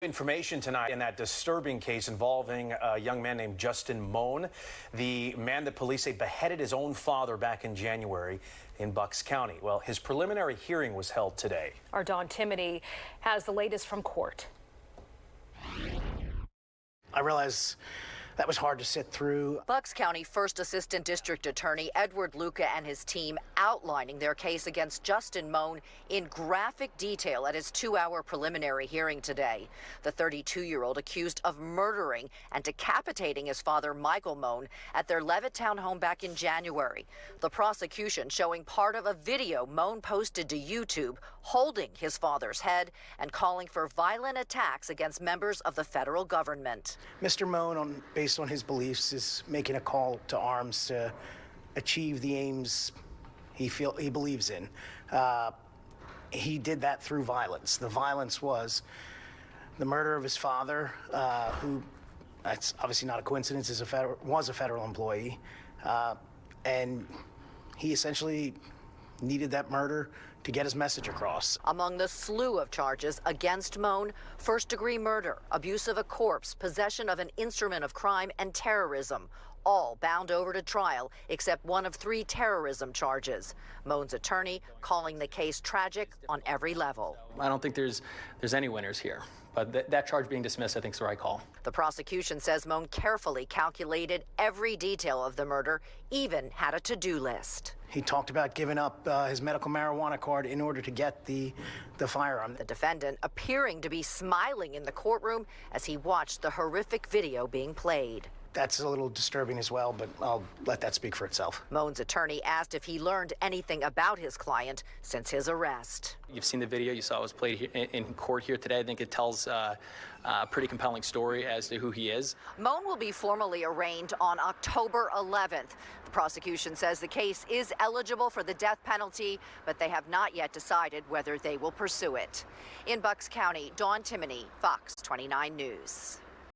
Information tonight in that disturbing case involving a young man named Justin Mohn, the man that police say beheaded his own father back in January in Bucks County. Well, his preliminary hearing was held today. Our Dawn Timoney has the latest from court. I realize that was hard to sit through. Bucks County First Assistant District Attorney Edward Luca and his team outlining their case against Justin Mohn in graphic detail at his 2-hour preliminary hearing today. The 32-year-old accused of murdering and decapitating his father, Michael Mohn, at their Levittown home back in January. The prosecution showing part of a video Mohn posted to YouTube holding his father's head and calling for violent attacks against members of the federal government. Mr. Mohn, based on his beliefs, is making a call to arms to achieve the aims he believes in. He did that through violence. The violence was the murder of his father, who, that's obviously not a coincidence, was a federal employee, and he essentially needed that murder to get his message across. Among the slew of charges against Mohn, first-degree murder, abuse of a corpse, possession of an instrument of crime, and terrorism, all bound over to trial except one of 3 terrorism charges. Mohn's attorney calling the case tragic on every level. I don't think there's any winners here, but that charge being dismissed, I think, is the right call. The prosecution says Mohn carefully calculated every detail of the murder, even had a to-do list. He talked about giving up his medical marijuana card in order to get the firearm. The defendant appearing to be smiling in the courtroom as he watched the horrific video being played. That's a little disturbing as well, but I'll let that speak for itself. Mohn's attorney asked if he learned anything about his client since his arrest. You've seen the video. You saw it was played here in court here today. I think it tells a pretty compelling story as to who he is. Mohn will be formally arraigned on October 11th. The prosecution says the case is eligible for the death penalty, but they have not yet decided whether they will pursue it. In Bucks County, Dawn Timoney, Fox 29 News.